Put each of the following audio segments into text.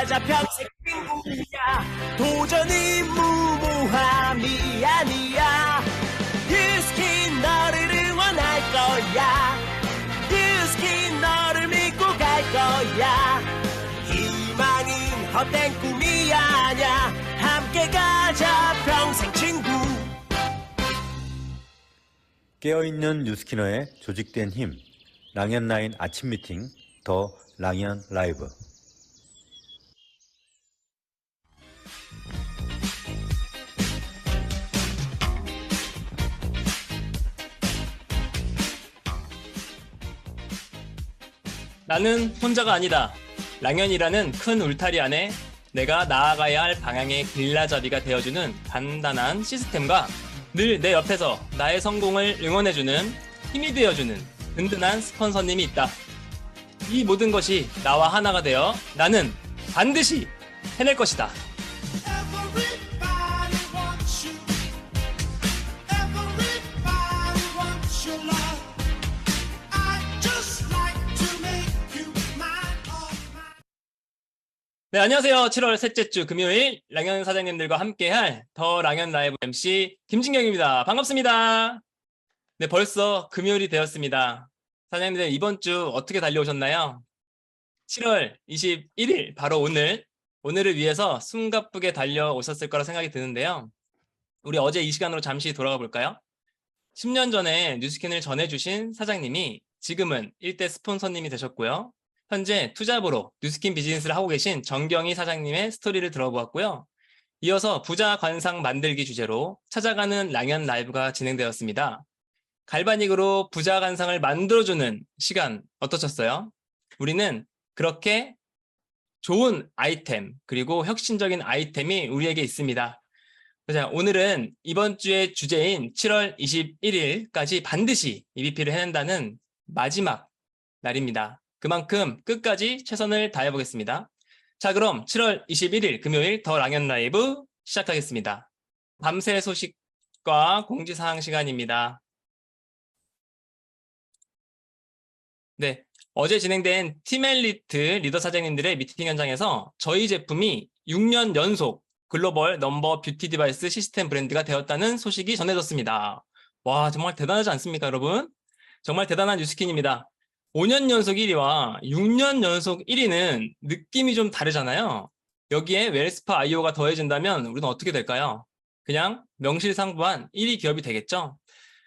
가자 평생 친구야. 도전이 무모함이 아니야. 뉴스킨 너를 응원할 거야. 뉴스킨 너를 믿고 갈 거야. 희망은 헛된 꿈이 아냐. 함께 가자 평생 친구. 깨어있는 뉴스키너의 조직된 힘, 랑연9 아침 미팅, 더 랑연 라이브. 나는 혼자가 아니다. 랑연이라는 큰 울타리 안에 내가 나아가야 할 방향의 길라잡이가 되어주는 단단한 시스템과 늘 내 옆에서 나의 성공을 응원해주는 힘이 되어주는 든든한 스폰서님이 있다. 이 모든 것이 나와 하나가 되어 나는 반드시 해낼 것이다. 네, 안녕하세요. 7월 셋째 주 금요일 랑연 사장님들과 함께할 더 랑연 라이브 MC 김진경입니다. 반갑습니다. 네, 벌써 금요일이 되었습니다. 사장님들 이번 주 어떻게 달려오셨나요? 7월 21일 바로 오늘을 위해서 숨가쁘게 달려오셨을 거라 생각이 드는데요. 우리 어제 이 시간으로 잠시 돌아가 볼까요? 10년 전에 뉴스킨을 전해주신 사장님이 지금은 1대 스폰서님이 되셨고요. 현재 투잡으로 뉴스킨 비즈니스를 하고 계신 정경희 사장님의 스토리를 들어보았고요. 이어서 부자 관상 만들기 주제로 찾아가는 랑연 라이브가 진행되었습니다. 갈바닉으로 부자 관상을 만들어주는 시간 어떠셨어요? 우리는 그렇게 좋은 아이템 그리고 혁신적인 아이템이 우리에게 있습니다. 자, 오늘은 이번 주의 주제인 7월 21일까지 반드시 EBP를 해낸다는 마지막 날입니다. 그만큼 끝까지 최선을 다해보겠습니다. 자, 그럼 7월 21일 금요일 더 랑연 라이브 시작하겠습니다. 밤새 소식과 공지사항 시간입니다. 네, 어제 진행된 팀엘리트 리더 사장님들의 미팅 현장에서 저희 제품이 6년 연속 글로벌 넘버 뷰티 디바이스 시스템 브랜드가 되었다는 소식이 전해졌습니다. 와, 정말 대단하지 않습니까, 여러분? 정말 대단한 뉴스킨입니다. 5년 연속 1위와 6년 연속 1위는 느낌이 좀 다르잖아요. 여기에 웰스파 IO가 더해진다면 우리는 어떻게 될까요? 그냥 명실상부한 1위 기업이 되겠죠?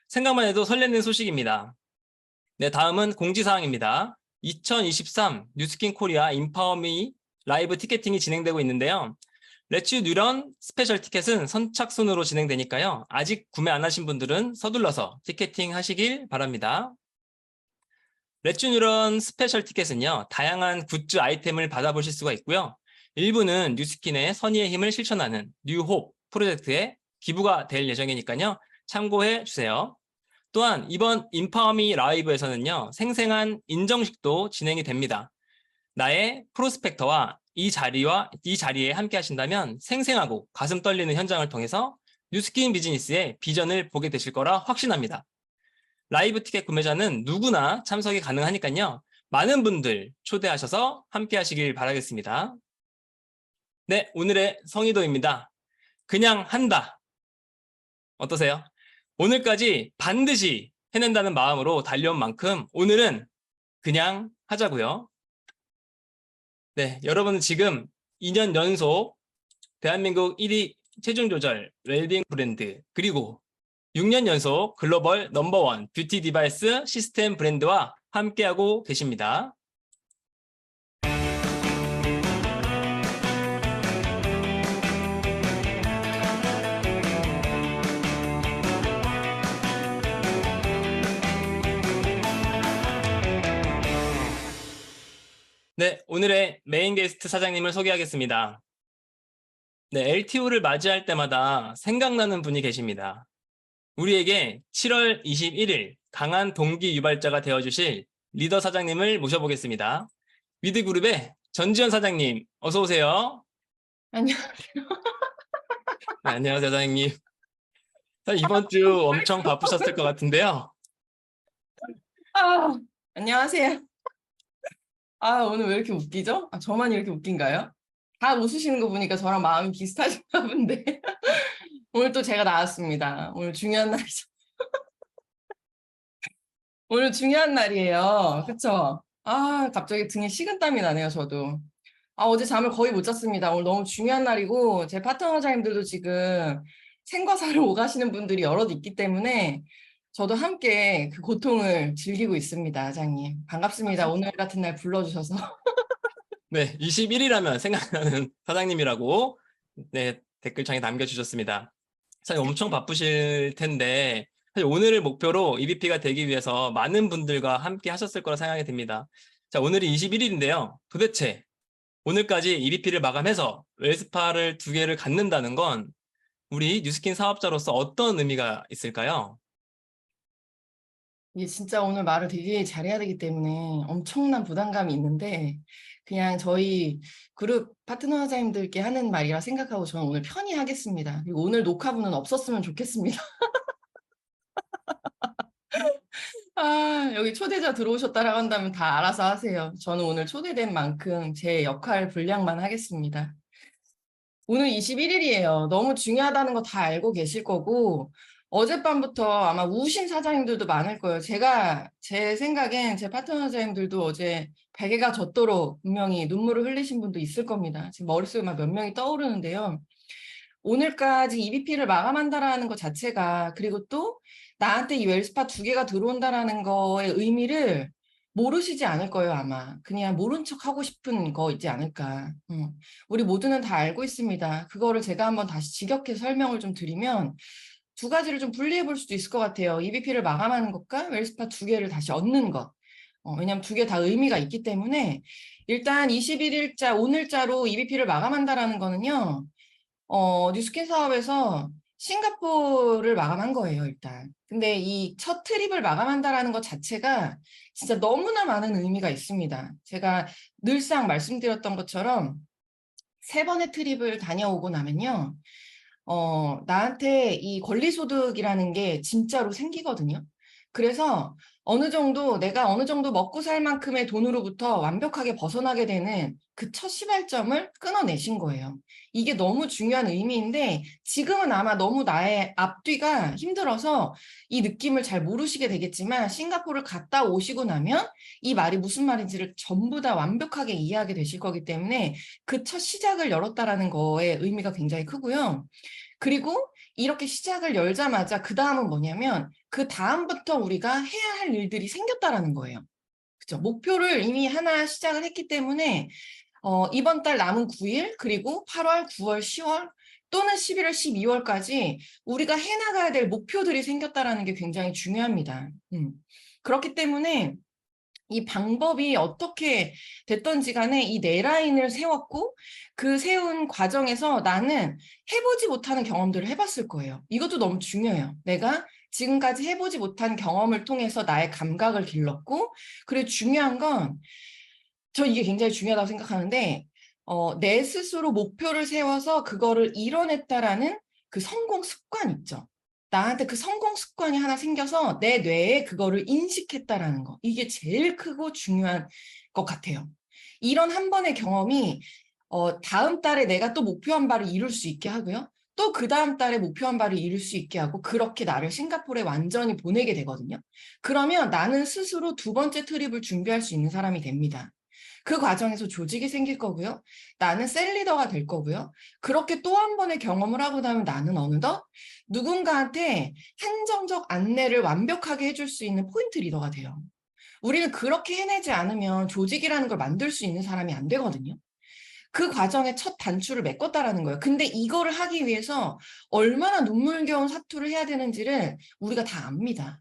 생각만 해도 설레는 소식입니다. 네, 다음은 공지사항입니다. 2023 뉴스킨 코리아 인파워미 라이브 티켓팅이 진행되고 있는데요. 렛츠 뉴런 스페셜 티켓은 선착순으로 진행되니까요. 아직 구매 안 하신 분들은 서둘러서 티켓팅 하시길 바랍니다. 렛츠 뉴런 스페셜 티켓은요, 다양한 굿즈 아이템을 받아보실 수가 있고요. 일부는 뉴스킨의 선의의 힘을 실천하는 뉴홉 프로젝트에 기부가 될 예정이니까요. 참고해 주세요. 또한 이번 인파워미 라이브에서는요, 생생한 인정식도 진행이 됩니다. 나의 프로스펙터와 이 자리에 함께 하신다면 생생하고 가슴 떨리는 현장을 통해서 뉴스킨 비즈니스의 비전을 보게 되실 거라 확신합니다. 라이브 티켓 구매자는 누구나 참석이 가능하니까요. 많은 분들 초대하셔서 함께 하시길 바라겠습니다. 네, 오늘의 성의도입니다. 그냥 한다. 어떠세요? 오늘까지 반드시 해낸다는 마음으로 달려온 만큼 오늘은 그냥 하자고요. 네, 여러분은 지금 2년 연속 대한민국 1위 체중 조절 웰빙 브랜드 그리고 6년 연속 글로벌 넘버원 뷰티 디바이스 시스템 브랜드와 함께하고 계십니다. 네, 오늘의 메인 게스트 사장님을 소개하겠습니다. 네, LTO를 맞이할 때마다 생각나는 분이 계십니다. 우리에게 7월 21일 강한 동기 유발자가 되어주실 리더 사장님을 모셔보겠습니다. 위드그룹의 전지현 사장님, 어서 오세요. 안녕하세요. 네, 안녕하세요, 사장님. 이번 주 엄청 바쁘셨을 것 같은데요. 안녕하세요. 오늘 왜 이렇게 웃기죠? 저만 이렇게 웃긴가요? 다 웃으시는 거 보니까 저랑 마음이 비슷하신가 본데. 오늘 또 제가 나왔습니다. 오늘 중요한 날이죠. 오늘 중요한 날이에요. 그쵸? 아, 갑자기 등에 식은땀이 나네요, 저도. 아, 어제 잠을 거의 못 잤습니다. 오늘 너무 중요한 날이고, 제 파트너자님들도 지금 생과사를 오가시는 분들이 여럿 있기 때문에 저도 함께 그 고통을 즐기고 있습니다, 사장님. 반갑습니다. 오늘 같은 날 불러주셔서. 네, 21일하면 생각나는 사장님이라고 네, 댓글창에 남겨주셨습니다. 사장님 엄청 바쁘실 텐데 사실 오늘을 목표로 EVP가 되기 위해서 많은 분들과 함께 하셨을 거라 생각이 듭니다. 자, 오늘이 21일인데요. 도대체 오늘까지 EVP를 마감해서 웰스파를 2개를 갖는다는 건 우리 뉴스킨 사업자로서 어떤 의미가 있을까요? 이게 진짜 오늘 말을 되게 잘해야 되기 때문에 엄청난 부담감이 있는데 그냥 저희 그룹 파트너자님들께 하는 말이라 생각하고 저는 오늘 편히 하겠습니다. 그리고 오늘 녹화분은 없었으면 좋겠습니다. 아, 여기 초대자 들어오셨다라고 한다면 다 알아서 하세요. 저는 오늘 초대된 만큼 제 역할 분량만 하겠습니다. 오늘 21일이에요. 너무 중요하다는 거 다 알고 계실 거고 어젯밤부터 아마 우신 사장님들도 많을 거예요. 제 생각엔 제 파트너자님들도 어제 베개가 젖도록 분명히 눈물을 흘리신 분도 있을 겁니다. 지금 머릿속에 막 몇 명이 떠오르는데요. 오늘까지 EVP를 마감한다라는 것 자체가 그리고 또 나한테 이 웰스파 2개가 들어온다라는 거의 의미를 모르시지 않을 거예요, 아마. 그냥 모른 척 하고 싶은 거 있지 않을까. 우리 모두는 다 알고 있습니다. 그거를 제가 한번 다시 직역해서 설명을 좀 드리면 2가지를 좀 분리해 볼 수도 있을 것 같아요. EVP를 마감하는 것과 웰스파 2개를 다시 얻는 것. 왜냐하면 2개 다 의미가 있기 때문에 일단 21일자 오늘자로 EVP를 마감한다라는 거는요. 뉴스킨 사업에서 싱가포르를 마감한 거예요, 일단. 근데 이 첫 트립을 마감한다라는 것 자체가 진짜 너무나 많은 의미가 있습니다. 제가 늘상 말씀드렸던 것처럼 3번의 트립을 다녀오고 나면요. 나한테 이 권리소득이라는 게 진짜로 생기거든요. 그래서 내가 어느 정도 먹고 살 만큼의 돈으로부터 완벽하게 벗어나게 되는 그 첫 시발점을 끊어내신 거예요. 이게 너무 중요한 의미인데 지금은 아마 너무 나의 앞뒤가 힘들어서 이 느낌을 잘 모르시게 되겠지만 싱가포르를 갔다 오시고 나면 이 말이 무슨 말인지를 전부 다 완벽하게 이해하게 되실 거기 때문에 그 첫 시작을 열었다라는 거에 의미가 굉장히 크고요. 그리고 이렇게 시작을 열자마자 그 다음은 뭐냐면 그 다음부터 우리가 해야 할 일들이 생겼다라는 거예요. 그죠? 목표를 이미 하나 시작을 했기 때문에 이번 달 남은 9일 그리고 8월, 9월, 10월 또는 11월, 12월까지 우리가 해나가야 될 목표들이 생겼다라는 게 굉장히 중요합니다. 그렇기 때문에 이 방법이 어떻게 됐던지 간에 이 4라인을 세웠고 그 세운 과정에서 나는 해보지 못하는 경험들을 해봤을 거예요. 이것도 너무 중요해요. 내가 지금까지 해보지 못한 경험을 통해서 나의 감각을 길렀고 그리고 중요한 건 저 이게 굉장히 중요하다고 생각하는데 내 스스로 목표를 세워서 그거를 이뤄냈다라는 그 성공 습관 있죠. 나한테 그 성공 습관이 하나 생겨서 내 뇌에 그거를 인식했다라는 거. 이게 제일 크고 중요한 것 같아요. 이런 한 번의 경험이 다음 달에 내가 또 목표한 바를 이룰 수 있게 하고요. 또 그 다음 달에 목표한 바를 이룰 수 있게 하고 그렇게 나를 싱가포르에 완전히 보내게 되거든요. 그러면 나는 스스로 2번째 트립을 준비할 수 있는 사람이 됩니다. 그 과정에서 조직이 생길 거고요. 나는 셀리더가 될 거고요. 그렇게 또 한 번의 경험을 하고 나면 나는 어느덧 누군가한테 한정적 안내를 완벽하게 해줄 수 있는 포인트 리더가 돼요. 우리는 그렇게 해내지 않으면 조직이라는 걸 만들 수 있는 사람이 안 되거든요. 그 과정의 첫 단추를 메꿨다라는 거예요. 근데 이거를 하기 위해서 얼마나 눈물겨운 사투를 해야 되는지를 우리가 다 압니다.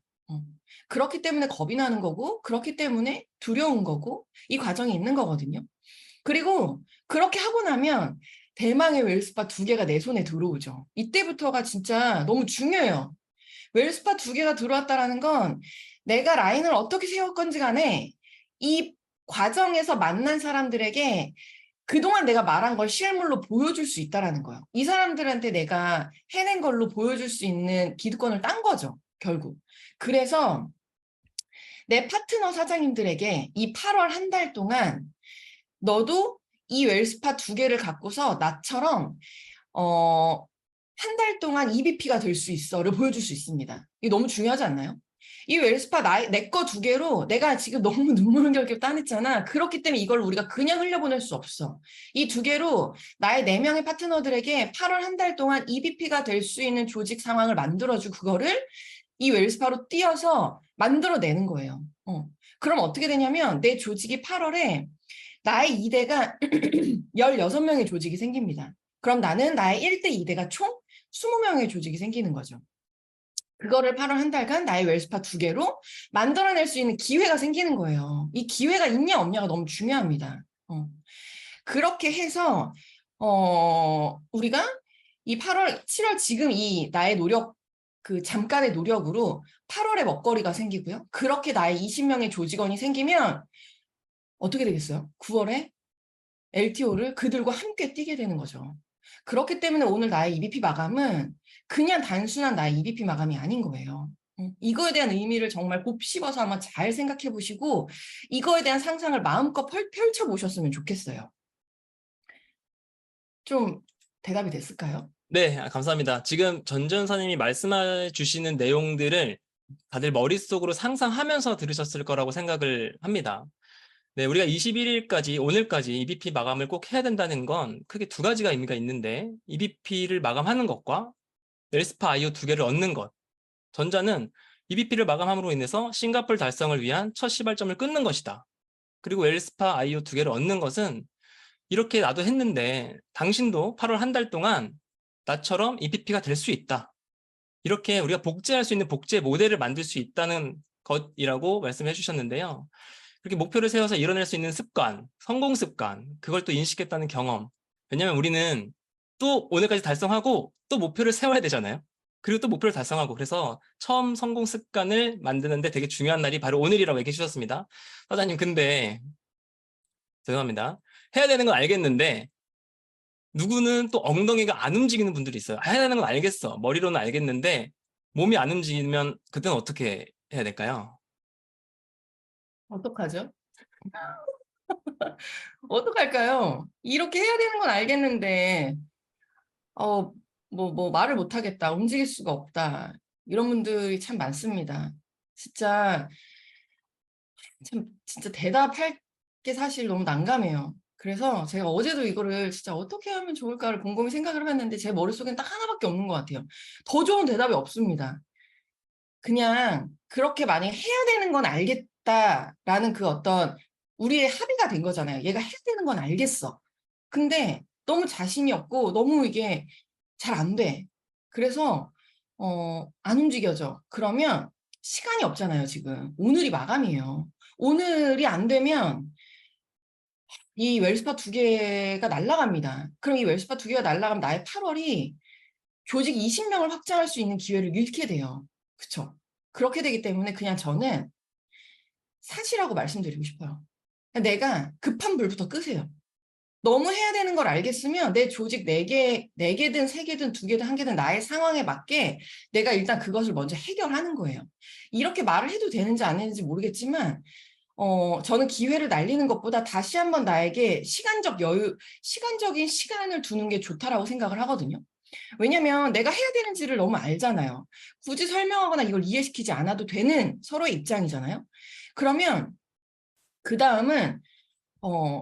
그렇기 때문에 겁이 나는 거고 그렇기 때문에 두려운 거고 이 과정이 있는 거거든요. 그리고 그렇게 하고 나면 대망의 웰스파 2개가 내 손에 들어오죠. 이때부터가 진짜 너무 중요해요. 웰스파 2개가 들어왔다라는 건 내가 라인을 어떻게 세울 건지 간에 이 과정에서 만난 사람들에게 그동안 내가 말한 걸 실물로 보여줄 수 있다는 거예요. 이 사람들한테 내가 해낸 걸로 보여줄 수 있는 기득권을 딴 거죠, 결국. 그래서 내 파트너 사장님들에게 이 8월 한 달 동안 너도 이 웰스파 2개를 갖고서 나처럼 한 달 동안 EBP가 될 수 있어를 보여줄 수 있습니다. 이게 너무 중요하지 않나요? 이 웰스파 내 거 2개로 내가 지금 너무 눈물 흘겨 따냈잖아. 그렇기 때문에 이걸 우리가 그냥 흘려보낼 수 없어. 이 2개로 나의 4명의 파트너들에게 8월 한 달 동안 EBP가 될 수 있는 조직 상황을 만들어주고 그거를 이 웰스파로 띄어서 만들어내는 거예요. 그럼 어떻게 되냐면 내 조직이 8월에 나의 2대가 16명의 조직이 생깁니다. 그럼 나는 나의 1대 2대가 총 20명의 조직이 생기는 거죠. 그거를 8월 한 달간 나의 웰스파 2개로 만들어낼 수 있는 기회가 생기는 거예요. 이 기회가 있냐 없냐가 너무 중요합니다. 그렇게 해서 우리가 이 8월, 7월 지금 이 나의 노력, 그 잠깐의 노력으로 8월에 먹거리가 생기고요. 그렇게 나의 20명의 조직원이 생기면 어떻게 되겠어요? 9월에 LTO를 그들과 함께 뛰게 되는 거죠. 그렇기 때문에 오늘 나의 EBP 마감은 그냥 단순한 나의 EBP 마감이 아닌 거예요. 이거에 대한 의미를 정말 곱씹어서 한번 잘 생각해 보시고 이거에 대한 상상을 마음껏 펼쳐 보셨으면 좋겠어요. 좀 대답이 됐을까요? 네, 감사합니다. 지금 전 전사님이 말씀해 주시는 내용들을 다들 머릿속으로 상상하면서 들으셨을 거라고 생각을 합니다. 네, 우리가 21일까지, 오늘까지 EBP 마감을 꼭 해야 된다는 건 크게 2가지가 의미가 있는데 EBP를 마감하는 것과 웰스파 IO 2개를 얻는 것. 전자는 EBP를 마감함으로 인해서 싱가포르 달성을 위한 첫 시발점을 끊는 것이다. 그리고 웰스파 IO 2개를 얻는 것은 이렇게 나도 했는데 당신도 8월 한 달 동안 나처럼 EBP가 될 수 있다. 이렇게 우리가 복제할 수 있는 복제 모델을 만들 수 있다는 것이라고 말씀해 주셨는데요. 그렇게 목표를 세워서 이뤄낼 수 있는 습관, 성공 습관, 그걸 또 인식했다는 경험. 왜냐하면 우리는 또 오늘까지 달성하고 또 목표를 세워야 되잖아요. 그리고 또 목표를 달성하고 그래서 처음 성공 습관을 만드는데 되게 중요한 날이 바로 오늘이라고 얘기해 주셨습니다. 사장님 근데 죄송합니다. 해야 되는 건 알겠는데 누구는 또 엉덩이가 안 움직이는 분들이 있어요. 해야 되는 건 알겠어. 머리로는 알겠는데 몸이 안 움직이면 그때는 어떻게 해야 될까요? 어떡하죠? 어떡할까요? 이렇게 해야 되는 건 알겠는데 말을 못 하겠다. 움직일 수가 없다. 이런 분들이 참 많습니다. 진짜 대답할 게 사실 너무 난감해요. 그래서 제가 어제도 이거를 진짜 어떻게 하면 좋을까를 곰곰이 생각을 해봤는데 제 머릿속엔 딱 하나밖에 없는 것 같아요. 더 좋은 대답이 없습니다. 그냥 그렇게 만약에 해야 되는 건 알겠다라는 그 어떤 우리의 합의가 된 거잖아요. 얘가 해야 되는 건 알겠어. 근데 너무 자신이 없고 너무 이게 잘 안 돼. 그래서 안 움직여져. 그러면 시간이 없잖아요, 지금. 오늘이 마감이에요. 오늘이 안 되면 이 웰스파 2개가 날아갑니다. 그럼 이 웰스파 2개가 날아가면 나의 8월이 조직 20명을 확장할 수 있는 기회를 잃게 돼요. 그쵸? 그렇게 되기 때문에 그냥 저는 사실하고 말씀드리고 싶어요. 내가 급한 불부터 끄세요. 너무 해야 되는 걸 알겠으면 내 조직 4개든 3개든 2개든 1개든 나의 상황에 맞게 내가 일단 그것을 먼저 해결하는 거예요. 이렇게 말을 해도 되는지 안 되는지 모르겠지만 저는 기회를 날리는 것보다 다시 한번 나에게 시간적인 시간을 두는 게 좋다라고 생각을 하거든요. 왜냐면 내가 해야 되는지를 너무 알잖아요. 굳이 설명하거나 이걸 이해시키지 않아도 되는 서로의 입장이잖아요. 그러면 그 다음은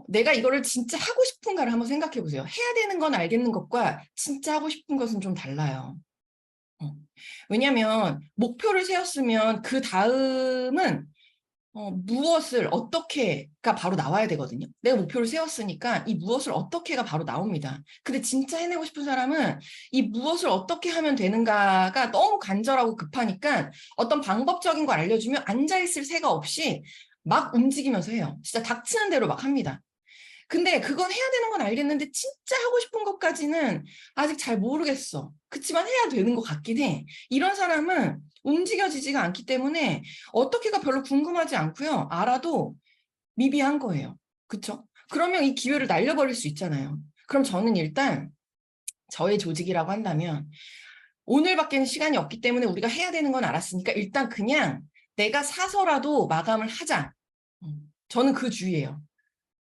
내가 이거를 진짜 하고 싶은가를 한번 생각해 보세요. 해야 되는 건 알겠는 것과 진짜 하고 싶은 것은 좀 달라요. 왜냐면 목표를 세웠으면 그 다음은 무엇을 어떻게가 바로 나와야 되거든요. 내가 목표를 세웠으니까 이 무엇을 어떻게가 바로 나옵니다. 근데 진짜 해내고 싶은 사람은 이 무엇을 어떻게 하면 되는가가 너무 간절하고 급하니까 어떤 방법적인 걸 알려주면 앉아있을 새가 없이 막 움직이면서 해요. 진짜 닥치는 대로 막 합니다. 근데 그건 해야 되는 건 알겠는데 진짜 하고 싶은 것까지는 아직 잘 모르겠어. 그치만 해야 되는 것 같긴 해. 이런 사람은 움직여지지가 않기 때문에 어떻게가 별로 궁금하지 않고요. 알아도 미비한 거예요. 그쵸? 그러면 이 기회를 날려버릴 수 있잖아요. 그럼 저는 일단 저의 조직이라고 한다면 오늘밖에는 시간이 없기 때문에 우리가 해야 되는 건 알았으니까 일단 그냥 내가 사서라도 마감을 하자. 저는 그 주의예요.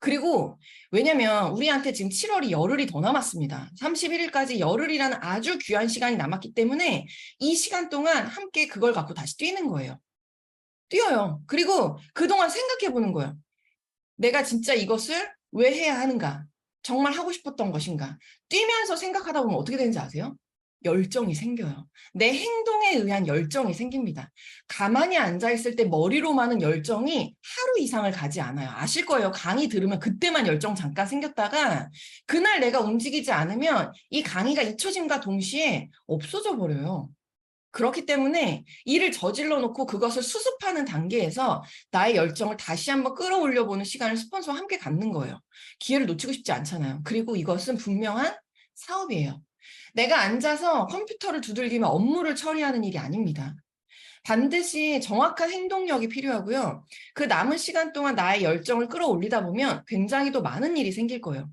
그리고 왜냐면 우리한테 지금 7월이 열흘이 더 남았습니다. 31일까지 열흘이라는 아주 귀한 시간이 남았기 때문에 이 시간 동안 함께 그걸 갖고 다시 뛰는 거예요. 뛰어요. 그리고 그동안 생각해 보는 거예요. 내가 진짜 이것을 왜 해야 하는가? 정말 하고 싶었던 것인가? 뛰면서 생각하다 보면 어떻게 되는지 아세요? 열정이 생겨요. 내 행동에 의한 열정이 생깁니다. 가만히 앉아있을 때 머리로만은 열정이 하루 이상을 가지 않아요. 아실 거예요. 강의 들으면 그때만 열정 잠깐 생겼다가 그날 내가 움직이지 않으면 이 강의가 잊혀짐과 동시에 없어져 버려요. 그렇기 때문에 일을 저질러 놓고 그것을 수습하는 단계에서 나의 열정을 다시 한번 끌어올려 보는 시간을 스폰서와 함께 갖는 거예요. 기회를 놓치고 싶지 않잖아요. 그리고 이것은 분명한 사업이에요. 내가 앉아서 컴퓨터를 두들기며 업무를 처리하는 일이 아닙니다. 반드시 정확한 행동력이 필요하고요. 그 남은 시간 동안 나의 열정을 끌어올리다 보면 굉장히 또 많은 일이 생길 거예요.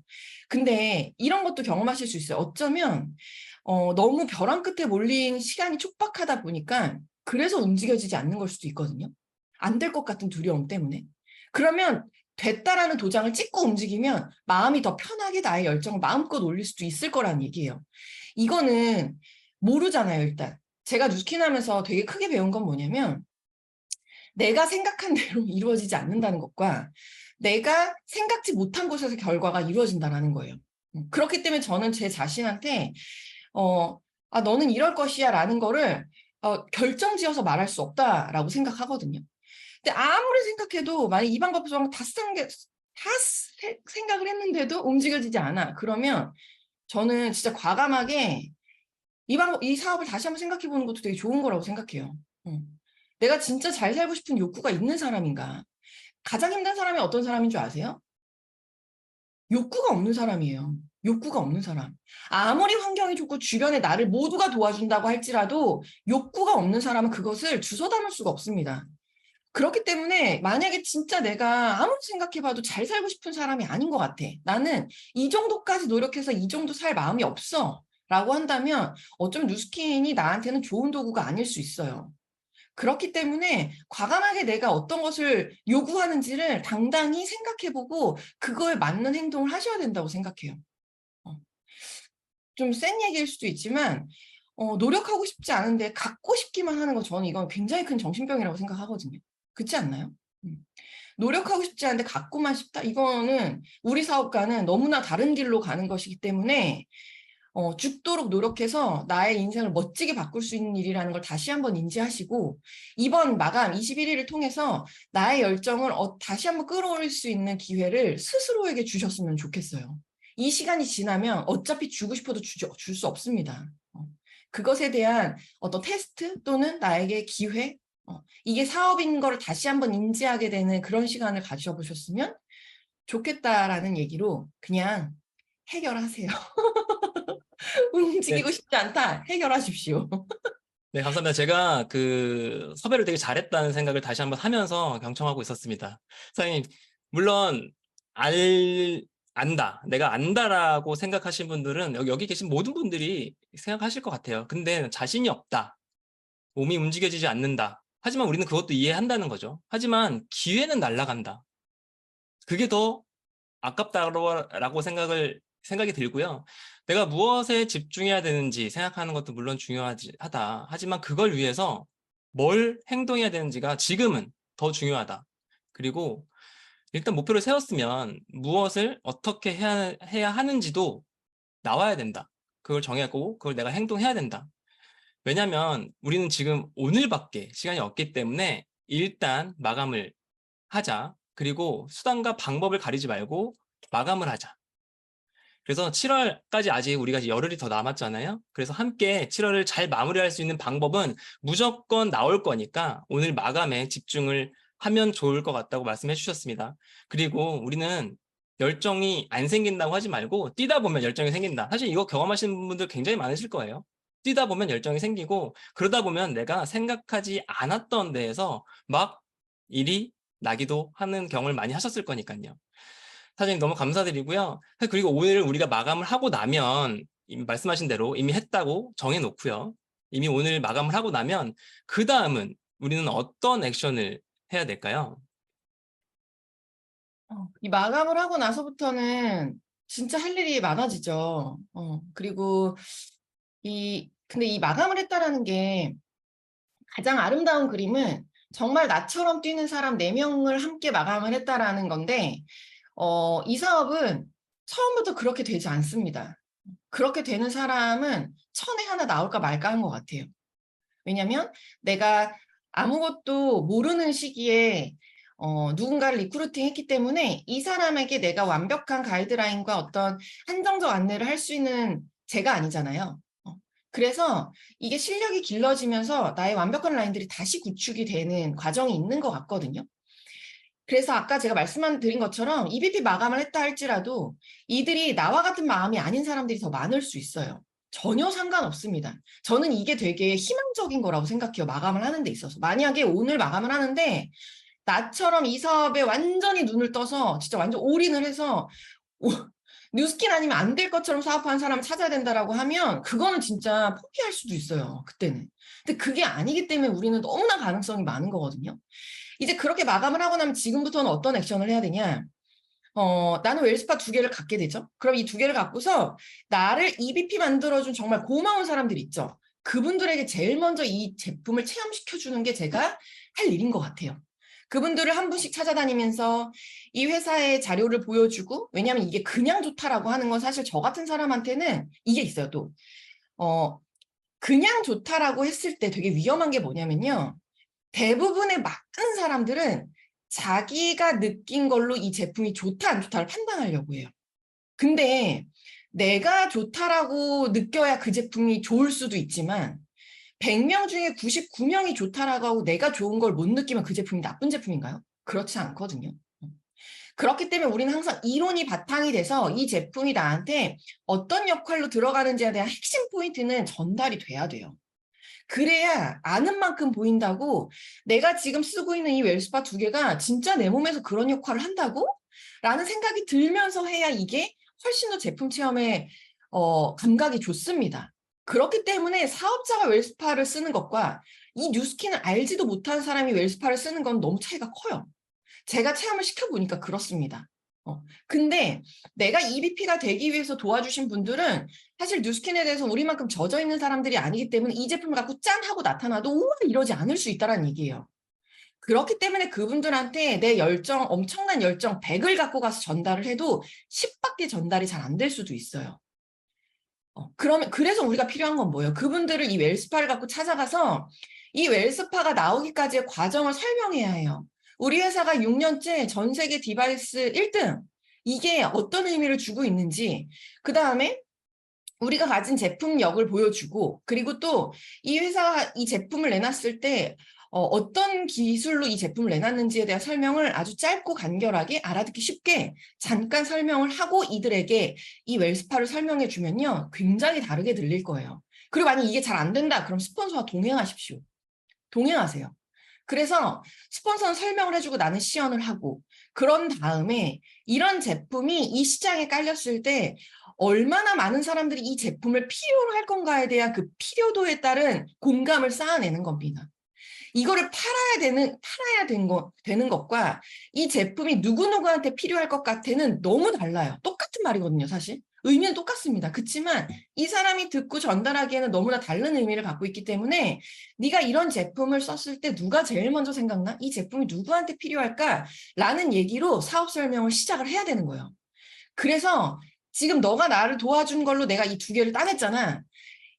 근데 이런 것도 경험하실 수 있어요. 어쩌면 너무 벼랑 끝에 몰린 시간이 촉박하다 보니까 그래서 움직여지지 않는 걸 수도 있거든요. 안 될 것 같은 두려움 때문에. 그러면 됐다라는 도장을 찍고 움직이면 마음이 더 편하게 나의 열정을 마음껏 올릴 수도 있을 거라는 얘기예요. 이거는 모르잖아요, 일단. 제가 뉴스킨 하면서 되게 크게 배운 건 뭐냐면 내가 생각한 대로 이루어지지 않는다는 것과 내가 생각지 못한 곳에서 결과가 이루어진다는 거예요. 그렇기 때문에 저는 제 자신한테 너는 이럴 것이야 라는 거를 결정지어서 말할 수 없다라고 생각하거든요. 근데 아무리 생각해도 만약 이 방법 다 생각을 했는데도 움직여지지 않아. 그러면 저는 진짜 과감하게 이 사업을 다시 한번 생각해 보는 것도 되게 좋은 거라고 생각해요. 내가 진짜 잘 살고 싶은 욕구가 있는 사람인가? 가장 힘든 사람이 어떤 사람인 줄 아세요? 욕구가 없는 사람이에요. 욕구가 없는 사람. 아무리 환경이 좋고 주변에 나를 모두가 도와준다고 할지라도 욕구가 없는 사람은 그것을 주워 담을 수가 없습니다. 그렇기 때문에 만약에 진짜 내가 아무리 생각해봐도 잘 살고 싶은 사람이 아닌 것 같아. 나는 이 정도까지 노력해서 이 정도 살 마음이 없어. 라고 한다면 어쩌면 뉴스킨이 나한테는 좋은 도구가 아닐 수 있어요. 그렇기 때문에 과감하게 내가 어떤 것을 요구하는지를 당당히 생각해보고 그거에 맞는 행동을 하셔야 된다고 생각해요. 좀 센 얘기일 수도 있지만 노력하고 싶지 않은데 갖고 싶기만 하는 거 저는 이건 굉장히 큰 정신병이라고 생각하거든요. 그렇지 않나요? 노력하고 싶지 않은데 갖고만 싶다? 이거는 우리 사업가는 너무나 다른 길로 가는 것이기 때문에 죽도록 노력해서 나의 인생을 멋지게 바꿀 수 있는 일이라는 걸 다시 한번 인지하시고 이번 마감 21일을 통해서 나의 열정을 다시 한번 끌어올릴 수 있는 기회를 스스로에게 주셨으면 좋겠어요. 이 시간이 지나면 어차피 주고 싶어도 줄 수 없습니다. 그것에 대한 어떤 테스트 또는 나에게 기회, 이게 사업인 걸 다시 한번 인지하게 되는 그런 시간을 가져보셨으면 좋겠다라는 얘기로 그냥 해결하세요. 움직이고 싶지 않다. 해결하십시오. 네, 감사합니다. 제가 그 섭외를 되게 잘했다는 생각을 다시 한번 하면서 경청하고 있었습니다. 사장님, 물론 안다. 내가 안다라고 생각하신 분들은 여기 계신 모든 분들이 생각하실 것 같아요. 근데 자신이 없다. 몸이 움직여지지 않는다. 하지만 우리는 그것도 이해한다는 거죠. 하지만 기회는 날아간다. 그게 더 아깝다라고 생각이 들고요. 내가 무엇에 집중해야 되는지 생각하는 것도 물론 중요하다. 하지만 그걸 위해서 뭘 행동해야 되는지가 지금은 더 중요하다. 그리고 일단 목표를 세웠으면 무엇을 어떻게 해야 하는지도 나와야 된다. 그걸 정하고 그걸 내가 행동해야 된다. 왜냐하면 우리는 지금 오늘밖에 시간이 없기 때문에 일단 마감을 하자. 그리고 수단과 방법을 가리지 말고 마감을 하자. 그래서 7월까지 아직 우리가 열흘이 더 남았잖아요. 그래서 함께 7월을 잘 마무리할 수 있는 방법은 무조건 나올 거니까 오늘 마감에 집중을 하면 좋을 것 같다고 말씀해 주셨습니다. 그리고 우리는 열정이 안 생긴다고 하지 말고 뛰다 보면 열정이 생긴다. 사실 이거 경험하시는 분들 굉장히 많으실 거예요. 뛰다 보면 열정이 생기고 그러다 보면 내가 생각하지 않았던 데에서 막 일이 나기도 하는 경험을 많이 하셨을 거니까요. 사장님 너무 감사드리고요. 그리고 오늘 우리가 마감을 하고 나면 이미 말씀하신 대로 이미 했다고 정해놓고요. 이미 오늘 마감을 하고 나면 그 다음은 우리는 어떤 액션을 해야 될까요? 이 마감을 하고 나서부터는 진짜 할 일이 많아지죠. 그리고 근데 이 마감을 했다라는 게 가장 아름다운 그림은 정말 나처럼 뛰는 사람 4명을 함께 마감을 했다라는 건데, 이 사업은 처음부터 그렇게 되지 않습니다. 그렇게 되는 사람은 천에 하나 나올까 말까 한 것 같아요. 왜냐면 내가 아무것도 모르는 시기에 누군가를 리크루팅 했기 때문에 이 사람에게 내가 완벽한 가이드라인과 어떤 한정적 안내를 할 수 있는 제가 아니잖아요. 그래서 이게 실력이 길러지면서 나의 완벽한 라인들이 다시 구축이 되는 과정이 있는 것 같거든요. 그래서 아까 제가 말씀드린 것처럼 EBP 마감을 했다 할지라도 이들이 나와 같은 마음이 아닌 사람들이 더 많을 수 있어요. 전혀 상관없습니다. 저는 이게 되게 희망적인 거라고 생각해요. 마감을 하는 데 있어서. 만약에 오늘 마감을 하는데 나처럼 이 사업에 완전히 눈을 떠서 진짜 완전 올인을 해서 뉴스킨 아니면 안 될 것처럼 사업하는 사람을 찾아야 된다라고 하면 그거는 진짜 포기할 수도 있어요. 그때는. 근데 그게 아니기 때문에 우리는 너무나 가능성이 많은 거거든요. 이제 그렇게 마감을 하고 나면 지금부터는 어떤 액션을 해야 되냐? 나는 웰스파 2개를 갖게 되죠. 그럼 이 2개를 갖고서 나를 EBP 만들어준 정말 고마운 사람들 있죠. 그분들에게 제일 먼저 이 제품을 체험시켜주는 게 제가 할 일인 것 같아요. 그분들을 한 분씩 찾아다니면서 이 회사의 자료를 보여주고, 왜냐하면 이게 그냥 좋다라고 하는 건 사실 저 같은 사람한테는 이게 있어요. 또 그냥 좋다라고 했을 때 되게 위험한 게 뭐냐면요. 대부분의 많은 사람들은 자기가 느낀 걸로 이 제품이 좋다 안 좋다를 판단하려고 해요. 근데 내가 좋다라고 느껴야 그 제품이 좋을 수도 있지만 100명 중에 99명이 좋다라고 하고 내가 좋은 걸 못 느끼면 그 제품이 나쁜 제품인가요? 그렇지 않거든요. 그렇기 때문에 우리는 항상 이론이 바탕이 돼서 이 제품이 나한테 어떤 역할로 들어가는지에 대한 핵심 포인트는 전달이 돼야 돼요. 그래야 아는 만큼 보인다고 내가 지금 쓰고 있는 이 웰스파 2개가 진짜 내 몸에서 그런 역할을 한다고? 라는 생각이 들면서 해야 이게 훨씬 더 제품 체험에 감각이 좋습니다. 그렇기 때문에 사업자가 웰스파를 쓰는 것과 이 뉴스킨을 알지도 못하는 사람이 웰스파를 쓰는 건 너무 차이가 커요. 제가 체험을 시켜보니까 그렇습니다. 근데 내가 EBP가 되기 위해서 도와주신 분들은 사실 뉴스킨에 대해서 우리만큼 젖어 있는 사람들이 아니기 때문에 이 제품을 갖고 짠 하고 나타나도 우와 이러지 않을 수 있다는 얘기예요. 그렇기 때문에 그분들한테 내 열정, 엄청난 열정 100을 갖고 가서 전달을 해도 10밖에 전달이 잘 안 될 수도 있어요. 그래서 우리가 필요한 건 뭐예요? 그분들을 이 웰스파를 갖고 찾아가서 이 웰스파가 나오기까지의 과정을 설명해야 해요. 우리 회사가 6년째 전 세계 디바이스 1등, 이게 어떤 의미를 주고 있는지, 그 다음에 우리가 가진 제품력을 보여주고, 그리고 또 이 회사가 이 제품을 내놨을 때 어떤 기술로 이 제품을 내놨는지에 대한 설명을 아주 짧고 간결하게 알아듣기 쉽게 잠깐 설명을 하고 이들에게 이 웰스파를 설명해 주면요. 굉장히 다르게 들릴 거예요. 그리고 만약 이게 잘 안 된다. 그럼 스폰서와 동행하십시오. 동행하세요. 그래서 스폰서는 설명을 해주고 나는 시연을 하고 그런 다음에 이런 제품이 이 시장에 깔렸을 때 얼마나 많은 사람들이 이 제품을 필요로 할 건가에 대한 그 필요도에 따른 공감을 쌓아내는 겁니다. 이거를 되는 것과 이 제품이 누구누구한테 필요할 것 같아는 너무 달라요. 똑같은 말이거든요, 사실. 의미는 똑같습니다. 그렇지만 이 사람이 듣고 전달하기에는 너무나 다른 의미를 갖고 있기 때문에 네가 이런 제품을 썼을 때 누가 제일 먼저 생각나? 이 제품이 누구한테 필요할까? 라는 얘기로 사업 설명을 시작을 해야 되는 거예요. 그래서 지금 너가 나를 도와준 걸로 내가 이 2개를 따냈잖아.